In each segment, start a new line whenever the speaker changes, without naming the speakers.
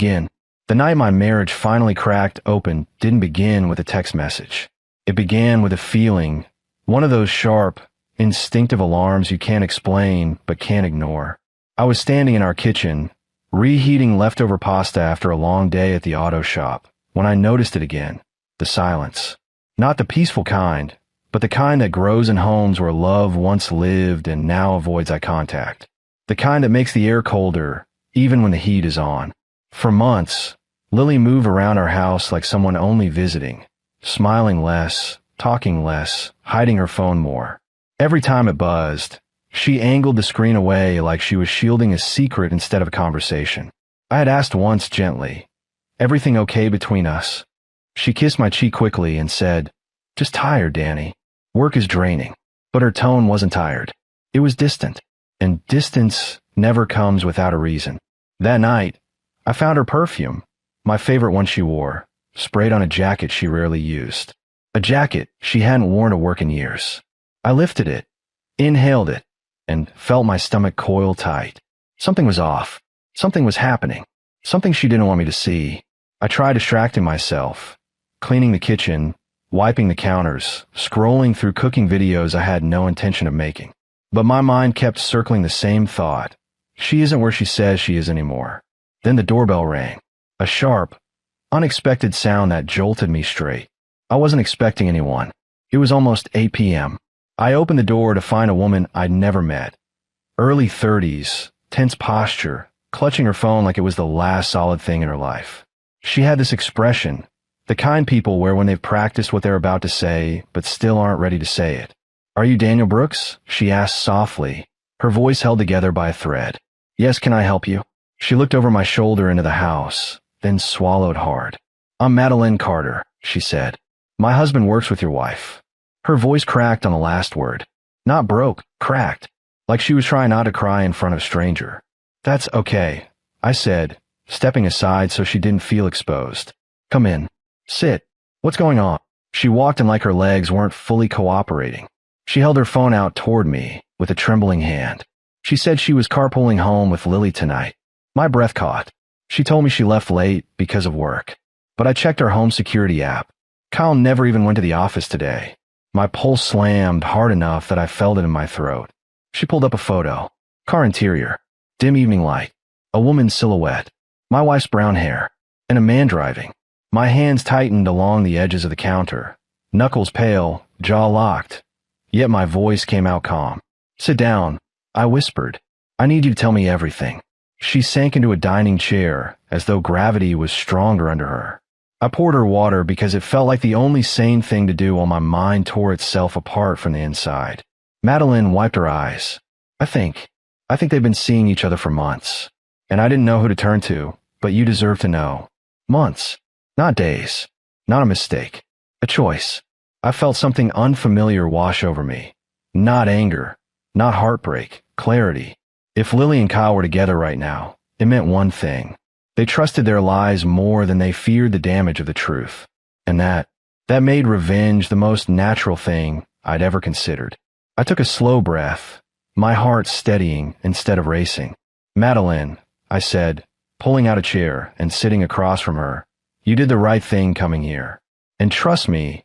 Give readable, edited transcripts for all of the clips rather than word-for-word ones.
Again, the night my marriage finally cracked open didn't begin with a text message. It began with a feeling, one of those sharp, instinctive alarms you can't explain but can't ignore. I was standing in our kitchen, reheating leftover pasta after a long day at the auto shop, when I noticed it again, the silence. Not the peaceful kind, but the kind that grows in homes where love once lived and now avoids eye contact. The kind that makes the air colder, even when the heat is on. For months, Lily moved around our house like someone only visiting, smiling less, talking less, hiding her phone more. Every time it buzzed, she angled the screen away like she was shielding a secret instead of a conversation. I had asked once gently, "Everything okay between us?" She kissed my cheek quickly and said, "Just tired, Danny. Work is draining." But her tone wasn't tired. It was distant. And distance never comes without a reason. That night, I found her perfume, my favorite one she wore, sprayed on a jacket she rarely used. A jacket she hadn't worn to work in years. I lifted it, inhaled it, and felt my stomach coil tight. Something was off. Something was happening. Something she didn't want me to see. I tried distracting myself, cleaning the kitchen, wiping the counters, scrolling through cooking videos I had no intention of making. But my mind kept circling the same thought. She isn't where she says she is anymore. Then the doorbell rang. A sharp, unexpected sound that jolted me straight. I wasn't expecting anyone. It was almost 8 p.m. I opened the door to find a woman I'd never met. Early 30s, tense posture, clutching her phone like it was the last solid thing in her life. She had this expression, the kind people wear when they've practiced what they're about to say, but still aren't ready to say it. "Are you Daniel Brooks?" she asked softly, her voice held together by a thread. "Yes, can I help you?" She looked over my shoulder into the house, then swallowed hard. "I'm Madeline Carter," she said. "My husband works with your wife." Her voice cracked on the last word. Not broke, cracked, like she was trying not to cry in front of a stranger. "That's okay," I said, stepping aside so she didn't feel exposed. "Come in. Sit. What's going on?" She walked in like her legs weren't fully cooperating. She held her phone out toward me with a trembling hand. She said she was carpooling home with Lily tonight. My breath caught. She told me she left late because of work. But I checked her home security app. Kyle never even went to the office today. My pulse slammed hard enough that I felt it in my throat. She pulled up a photo. Car interior. Dim evening light. A woman's silhouette. My wife's brown hair. And a man driving. My hands tightened along the edges of the counter. Knuckles pale, jaw locked. Yet my voice came out calm. "Sit down," I whispered. "I need you to tell me everything." She sank into a dining chair, as though gravity was stronger under her. I poured her water because it felt like the only sane thing to do while my mind tore itself apart from the inside. Madeline wiped her eyes. I think they've been seeing each other for months. And I didn't know who to turn to, but you deserve to know. Months. Not days. Not a mistake. A choice. I felt something unfamiliar wash over me. Not anger. Not heartbreak. Clarity. If Lily and Kyle were together right now, it meant one thing. They trusted their lies more than they feared the damage of the truth. And that made revenge the most natural thing I'd ever considered. I took a slow breath, my heart steadying instead of racing. "Madeline," I said, pulling out a chair and sitting across from her, "you did the right thing coming here. And trust me,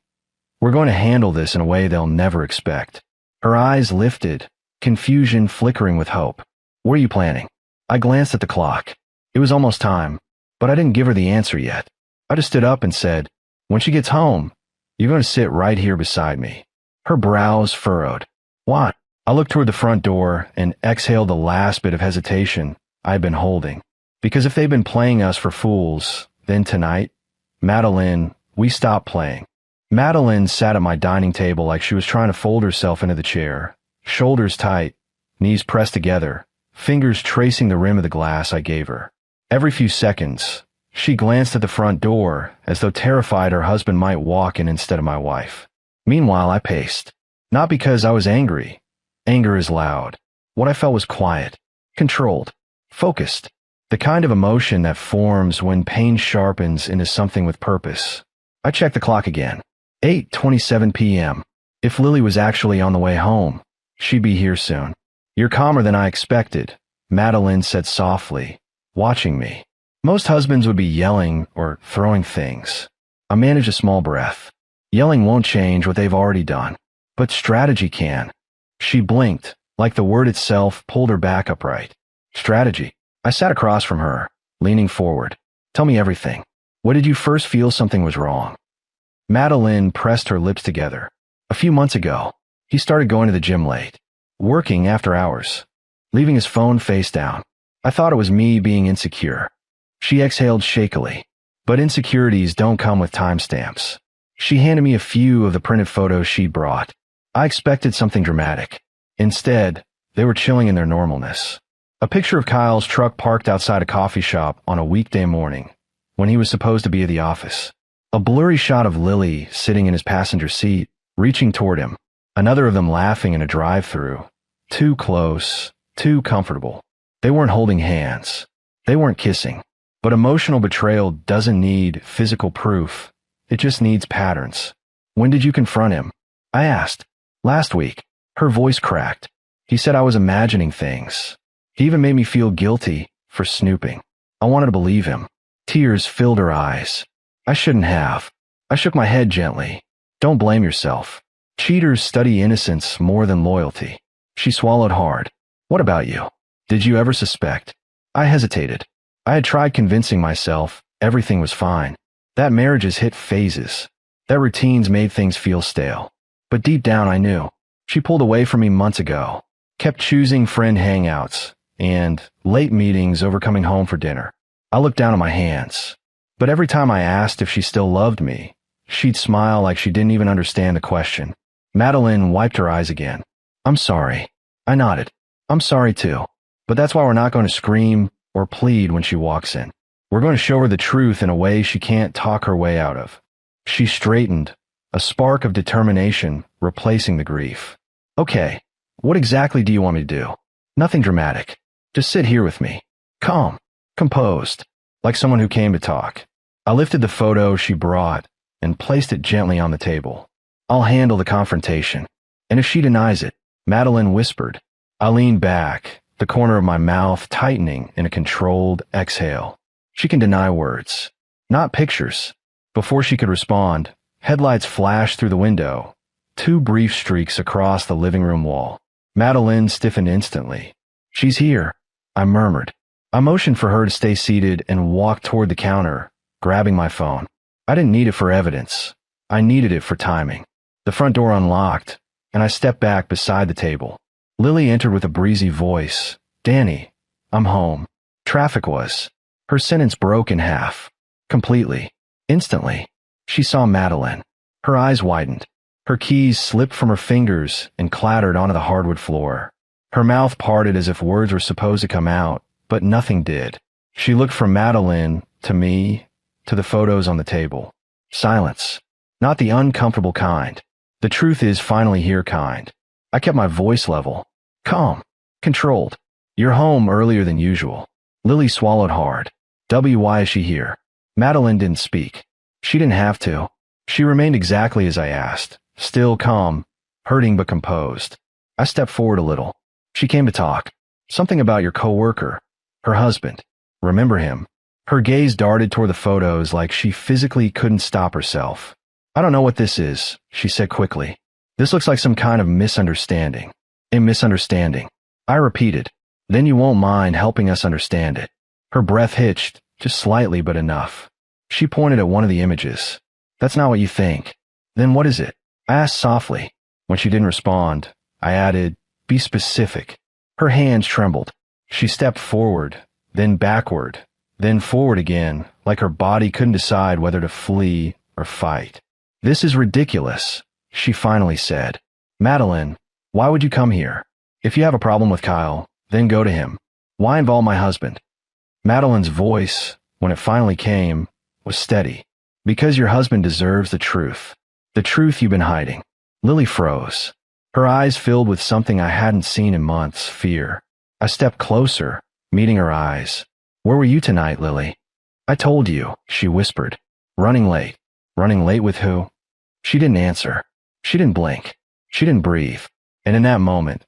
we're going to handle this in a way they'll never expect." Her eyes lifted, confusion flickering with hope. "What are you planning?" I glanced at the clock. It was almost time, but I didn't give her the answer yet. I just stood up and said, "When she gets home, you're going to sit right here beside me." Her brows furrowed. "What?" I looked toward the front door and exhaled the last bit of hesitation I had been holding. Because if they've been playing us for fools, then tonight, Madeline, we stopped playing. Madeline sat at my dining table like she was trying to fold herself into the chair, shoulders tight, knees pressed together, fingers tracing the rim of the glass I gave her. Every few seconds, she glanced at the front door as though terrified her husband might walk in instead of my wife. Meanwhile, I paced. Not because I was angry. Anger is loud. What I felt was quiet, controlled, focused. The kind of emotion that forms when pain sharpens into something with purpose. I checked the clock again. 8:27 p.m. If Lily was actually on the way home, she'd be here soon. "You're calmer than I expected," Madeline said softly, watching me. Most husbands would be yelling or throwing things. I manage a small breath. Yelling won't change what they've already done, but strategy can. She blinked, like the word itself pulled her back upright. Strategy. I sat across from her, leaning forward. Tell me everything. When did you first feel something was wrong? Madeline pressed her lips together. A few months ago, he started going to the gym late, working after hours, leaving his phone face down. I thought it was me being insecure. She exhaled shakily. But insecurities don't come with timestamps. She handed me a few of the printed photos she brought. I expected something dramatic. Instead, they were chilling in their normalness. A picture of Kyle's truck parked outside a coffee shop on a weekday morning, when he was supposed to be at the office. A blurry shot of Lily sitting in his passenger seat, reaching toward him. Another of them laughing in a drive-thru. Too close, too comfortable. They weren't holding hands. They weren't kissing. But emotional betrayal doesn't need physical proof. It just needs patterns. When did you confront him? I asked. Last week. Her voice cracked. He said I was imagining things. He even made me feel guilty for snooping. I wanted to believe him. Tears filled her eyes. I shouldn't have. I shook my head gently. Don't blame yourself. Cheaters study innocence more than loyalty. She swallowed hard. What about you? Did you ever suspect? I hesitated. I had tried convincing myself everything was fine. That marriages hit phases. That routines made things feel stale. But deep down I knew. She pulled away from me months ago. Kept choosing friend hangouts and late meetings over coming home for dinner. I looked down at my hands. But every time I asked if she still loved me, she'd smile like she didn't even understand the question. Madeline wiped her eyes again. I'm sorry. I nodded. I'm sorry too. But that's why we're not going to scream or plead when she walks in. We're going to show her the truth in a way she can't talk her way out of. She straightened, a spark of determination replacing the grief. Okay, what exactly do you want me to do? Nothing dramatic. Just sit here with me. Calm, composed, like someone who came to talk. I lifted the photo she brought and placed it gently on the table. I'll handle the confrontation. And if she denies it, Madeline whispered. I leaned back, the corner of my mouth tightening in a controlled exhale. She can deny words, not pictures. Before she could respond, headlights flashed through the window, 2 brief streaks across the living room wall. Madeline stiffened instantly. She's here, I murmured. I motioned for her to stay seated and walked toward the counter, grabbing my phone. I didn't need it for evidence. I needed it for timing. The front door unlocked, and I stepped back beside the table. Lily entered with a breezy voice. Danny, I'm home. Traffic was. Her sentence broke in half. Completely. Instantly. She saw Madeline. Her eyes widened. Her keys slipped from her fingers and clattered onto the hardwood floor. Her mouth parted as if words were supposed to come out, but nothing did. She looked from Madeline to me, to the photos on the table. Silence. Not the uncomfortable kind. The truth is finally here kind. I kept my voice level. Calm. Controlled. You're home earlier than usual. Lily swallowed hard. Why is she here? Madeline didn't speak. She didn't have to. She remained exactly as I asked. Still calm, hurting but composed. I stepped forward a little. She came to talk. Something about your coworker. Her husband. Remember him? Her gaze darted toward the photos like she physically couldn't stop herself. I don't know what this is, she said quickly. This looks like some kind of misunderstanding. A misunderstanding. I repeated. Then you won't mind helping us understand it. Her breath hitched, just slightly but enough. She pointed at one of the images. That's not what you think. Then what is it? I asked softly. When she didn't respond, I added, be specific. Her hands trembled. She stepped forward, then backward, then forward again, like her body couldn't decide whether to flee or fight. This is ridiculous, she finally said. Madeline, why would you come here? If you have a problem with Kyle, then go to him. Why involve my husband? Madeline's voice, when it finally came, was steady. Because your husband deserves the truth. The truth you've been hiding. Lily froze. Her eyes filled with something I hadn't seen in months, fear. I stepped closer, meeting her eyes. Where were you tonight, Lily? I told you, she whispered. Running late. Running late with who? She didn't answer. She didn't blink. She didn't breathe. And in that moment,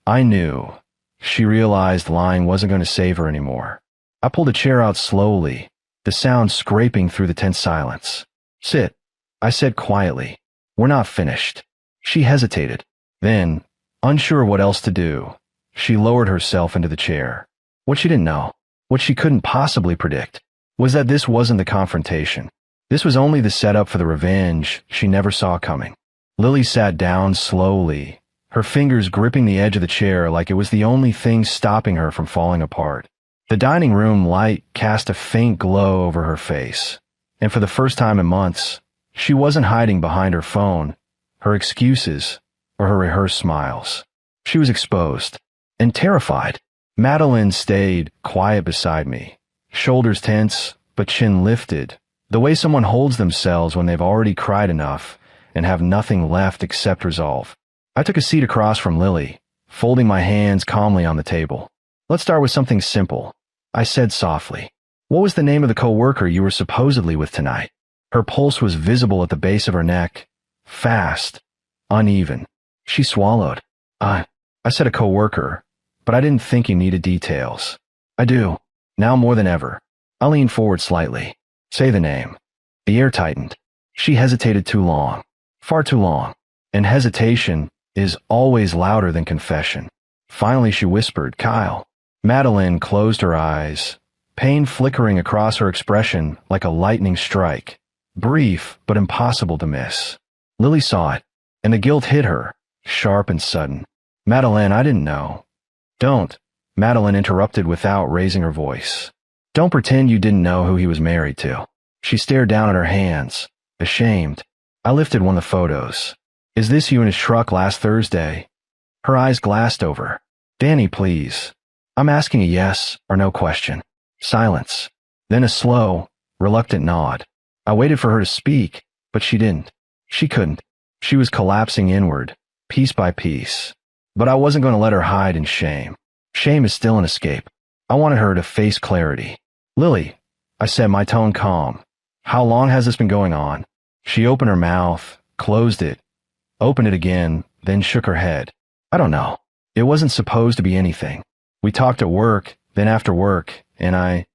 I knew. She realized lying wasn't going to save her anymore. I pulled a chair out slowly, the sound scraping through the tense silence. Sit, I said quietly. We're not finished. She hesitated. Then, unsure what else to do, she lowered herself into the chair. What she didn't know, what she couldn't possibly predict, was that this wasn't the confrontation. This was only the setup for the revenge she never saw coming. Lily sat down slowly, her fingers gripping the edge of the chair like it was the only thing stopping her from falling apart. The dining room light cast a faint glow over her face, and for the first time in months, she wasn't hiding behind her phone, her excuses, or her rehearsed smiles. She was exposed and terrified. Madeline stayed quiet beside me, shoulders tense, but chin lifted, the way someone holds themselves when they've already cried enough and have nothing left except resolve. I took a seat across from Lily, folding my hands calmly on the table. Let's start with something simple, I said softly. What was the name of the coworker you were supposedly with tonight? Her pulse was visible at the base of her neck, fast, uneven. She swallowed. I said a coworker, but I didn't think you needed details. I do, now more than ever. I leaned forward slightly. Say the name. The air tightened. She hesitated too long. Far too long. And hesitation is always louder than confession. Finally she whispered, Kyle. Madeline closed her eyes, pain flickering across her expression like a lightning strike. Brief, but impossible to miss. Lily saw it, and the guilt hit her, sharp and sudden. Madeline, I didn't know. Don't, Madeline interrupted without raising her voice. Don't pretend you didn't know who he was married to. She stared down at her hands, ashamed. I lifted one of the photos. Is this you in his truck last Thursday? Her eyes glassed over. Danny, please. I'm asking a yes or no question. Silence. Then a slow, reluctant nod. I waited for her to speak, but she didn't. She couldn't. She was collapsing inward, piece by piece. But I wasn't going to let her hide in shame. Shame is still an escape. I wanted her to face clarity. Lily, I said, my tone calm. How long has this been going on? She opened her mouth, closed it, opened it again, then shook her head. I don't know. It wasn't supposed to be anything. We talked at work, then after work, and I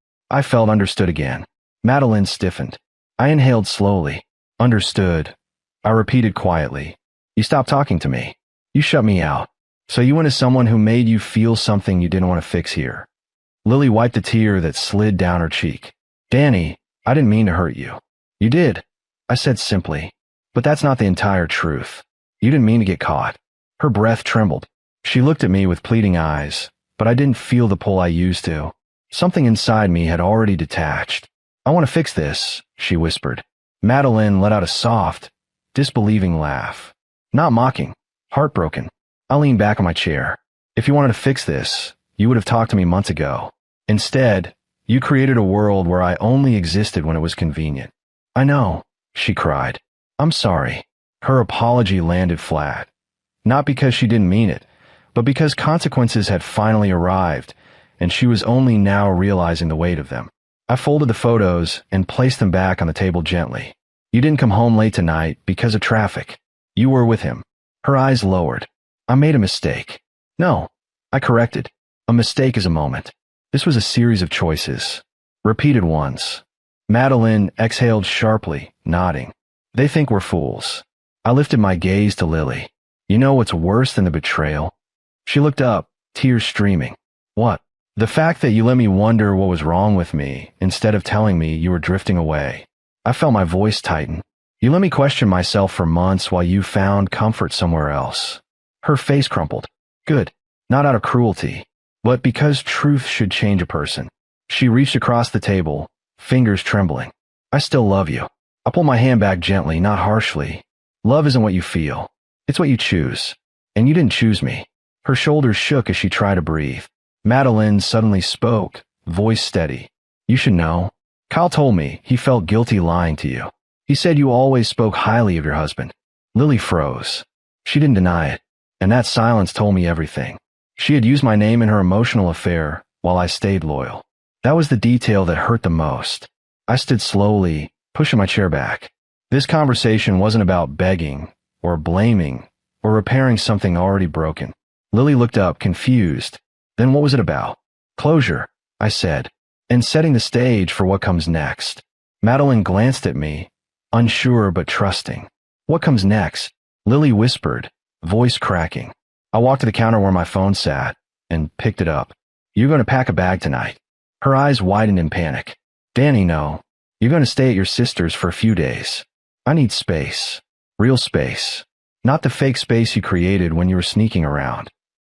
felt understood again. Madeline stiffened. I inhaled slowly. Understood. I repeated quietly. You stopped talking to me. You shut me out. So you went to someone who made you feel something you didn't want to fix here. Lily wiped a tear that slid down her cheek. Danny, I didn't mean to hurt you. You did, I said simply. But that's not the entire truth. You didn't mean to get caught. Her breath trembled. She looked at me with pleading eyes, but I didn't feel the pull I used to. Something inside me had already detached. I want to fix this, she whispered. Madeline let out a soft, disbelieving laugh. Not mocking, heartbroken. I leaned back on my chair. If you wanted to fix this, you would have talked to me months ago. Instead, you created a world where I only existed when it was convenient. I know, she cried. I'm sorry. Her apology landed flat. Not because she didn't mean it, but because consequences had finally arrived, and she was only now realizing the weight of them. I folded the photos and placed them back on the table gently. You didn't come home late tonight because of traffic. You were with him. Her eyes lowered. I made a mistake. No, I corrected. A mistake is a moment. This was a series of choices. Repeated ones. Madeline exhaled sharply, nodding. They think we're fools. I lifted my gaze to Lily. You know what's worse than the betrayal? She looked up, tears streaming. What? The fact that you let me wonder what was wrong with me instead of telling me you were drifting away. I felt my voice tighten. You let me question myself for months while you found comfort somewhere else. Her face crumpled. Good. Not out of cruelty, but because truth should change a person. She reached across the table, fingers trembling. I still love you. I pulled my hand back gently, not harshly. Love isn't what you feel. It's what you choose. And you didn't choose me. Her shoulders shook as she tried to breathe. Madeline suddenly spoke, voice steady. You should know. Kyle told me he felt guilty lying to you. He said you always spoke highly of your husband. Lily froze. She didn't deny it, and that silence told me everything. She had used my name in her emotional affair while I stayed loyal. That was the detail that hurt the most. I stood slowly, pushing my chair back. This conversation wasn't about begging, or blaming, or repairing something already broken. Lily looked up, confused. Then what was it about? Closure, I said. and setting the stage for what comes next. Madeline glanced at me, unsure but trusting. What comes next? Lily whispered, voice cracking. I walked to the counter where my phone sat and picked it up. You're going to pack a bag tonight. Her eyes widened in panic. Danny, no. You're going to stay at your sister's for a few days. I need space. Real space. Not the fake space you created when you were sneaking around.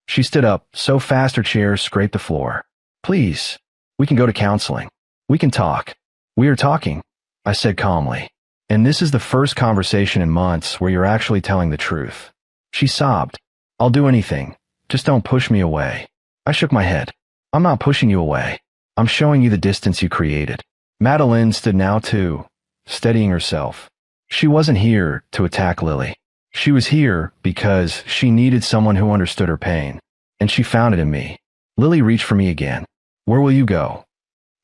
She stood up so fast her chair scraped the floor. Please. We can go to counseling. We can talk. We are talking, I said calmly. And this is the first conversation in months where you're actually telling the truth. She sobbed. I'll do anything. Just don't push me away. I shook my head. I'm not pushing you away. I'm showing you the distance you created. Madeline stood now too, steadying herself. She wasn't here to attack Lily. She was here because she needed someone who understood her pain, and she found it in me. Lily reached for me again. Where will you go?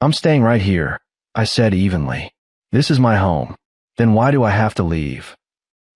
I'm staying right here, I said evenly. This is my home. Then why do I have to leave?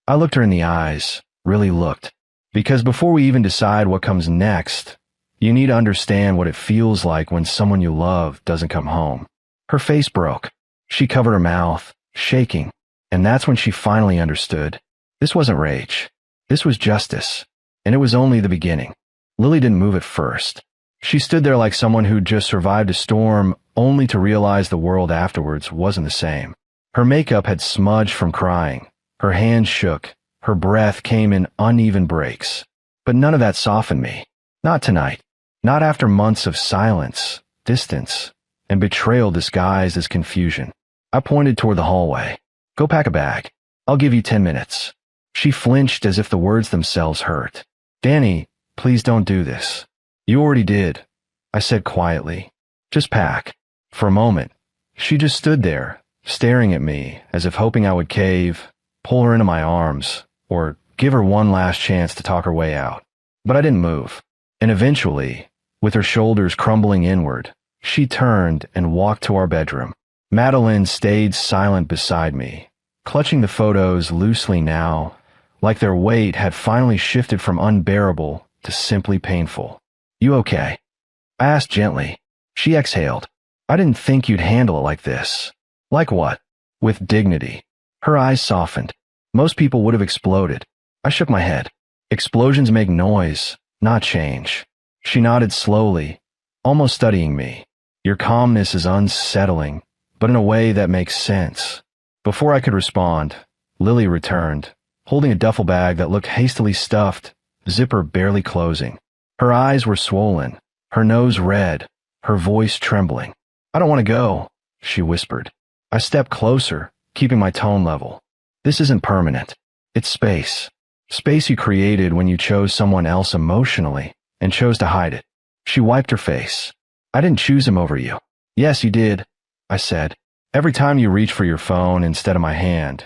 I looked her in the eyes, really looked. Because before we even decide what comes next, you need to understand what it feels like when someone you love doesn't come home. Her face broke. She covered her mouth, shaking, and that's when she finally understood. This wasn't rage. This was justice, and it was only the beginning. Lily didn't move at first. She stood there like someone who'd just survived a storm, only to realize the world afterwards wasn't the same. Her makeup had smudged from crying. Her hands shook. Her breath came in uneven breaks. But none of that softened me. Not tonight. Not after months of silence, distance, and betrayal disguised as confusion. I pointed toward the hallway. Go pack a bag. I'll give you 10 minutes. She flinched as if the words themselves hurt. Danny, please don't do this. You already did, I said quietly. Just pack. For a moment, she just stood there, staring at me as if hoping I would cave, pull her into my arms, or give her one last chance to talk her way out. But I didn't move. And eventually, with her shoulders crumbling inward, she turned and walked to our bedroom. Madeline stayed silent beside me, clutching the photos loosely now, like their weight had finally shifted from unbearable to simply painful. You okay? I asked gently. She exhaled. I didn't think you'd handle it like this. Like what? With dignity. Her eyes softened. Most people would have exploded. I shook my head. Explosions make noise, not change. She nodded slowly, almost studying me. Your calmness is unsettling, but in a way that makes sense. Before I could respond, Lily returned, holding a duffel bag that looked hastily stuffed, zipper barely closing. Her eyes were swollen, her nose red, her voice trembling. I don't want to go, she whispered. I stepped closer, keeping my tone level. This isn't permanent. It's space. Space you created when you chose someone else emotionally and chose to hide it. She wiped her face. I didn't choose him over you. Yes, you did, I said. Every time you reached for your phone instead of my hand.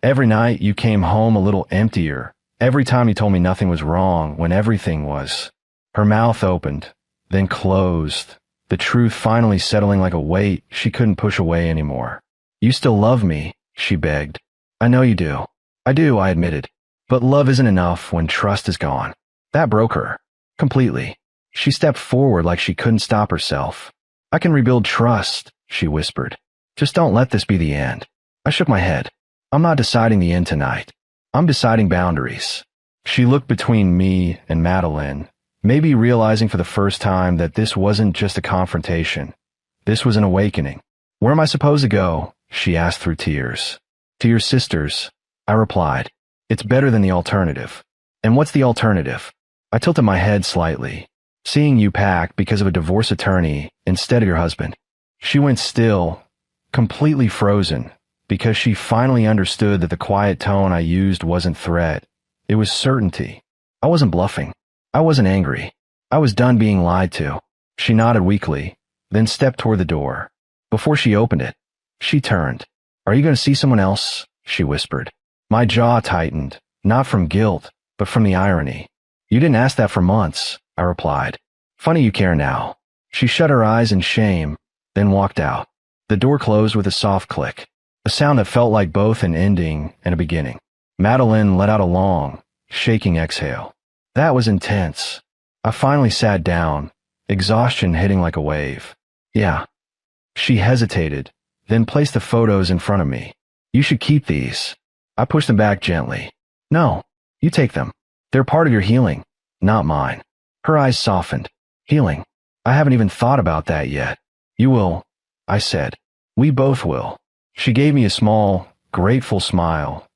Every night you came home a little emptier. Every time you told me nothing was wrong when everything was. Her mouth opened, then closed, the truth finally settling like a weight she couldn't push away anymore. You still love me, she begged. I know you do. I do, I admitted. But love isn't enough when trust is gone. That broke her. Completely. She stepped forward like she couldn't stop herself. I can rebuild trust, she whispered. Just don't let this be the end. I shook my head. I'm not deciding the end tonight. I'm deciding boundaries. She looked between me and Madeline, maybe realizing for the first time that this wasn't just a confrontation. This was an awakening. Where am I supposed to go? She asked through tears. To your sister's, I replied. It's better than the alternative. And what's the alternative? I tilted my head slightly, seeing you pack because of a divorce attorney instead of your husband. She went still, completely frozen, because she finally understood that the quiet tone I used wasn't threat. It was certainty. I wasn't bluffing. I wasn't angry. I was done being lied to. She nodded weakly, then stepped toward the door. Before she opened it, she turned. Are you going to see someone else? She whispered. My jaw tightened, not from guilt, but from the irony. You didn't ask that for months, I replied. Funny you care now. She shut her eyes in shame, then walked out. The door closed with a soft click, a sound that felt like both an ending and a beginning. Madeline let out a long, shaking exhale. That was intense. I finally sat down, exhaustion hitting like a wave. Yeah, She hesitated, then placed the photos in front of me. You should keep these. I pushed them back gently. No, you take them. They're part of your healing, not mine. Her eyes softened. Healing? I haven't even thought about that yet. You will, I said. We both will. She gave me a small, grateful smile,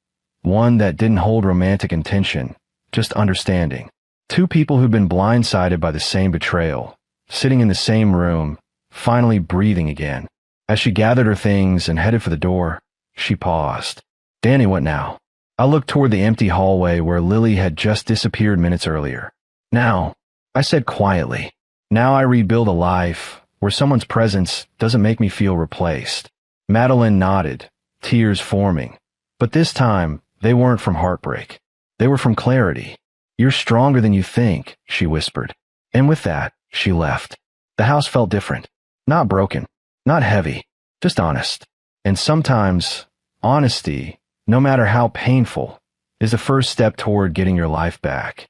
one that didn't hold romantic intention, just understanding. Two people who'd been blindsided by the same betrayal, sitting in the same room, finally breathing again. As she gathered her things and headed for the door, she paused. Danny, what now? I looked toward the empty hallway where Lily had just disappeared minutes earlier. Now, I said quietly, now I rebuild a life where someone's presence doesn't make me feel replaced. Madeline nodded, tears forming. But this time, they weren't from heartbreak. They were from clarity. You're stronger than you think, she whispered. And with that, she left. The house felt different. Not broken. Not heavy. Just honest. And sometimes, honesty, no matter how painful, is the first step toward getting your life back.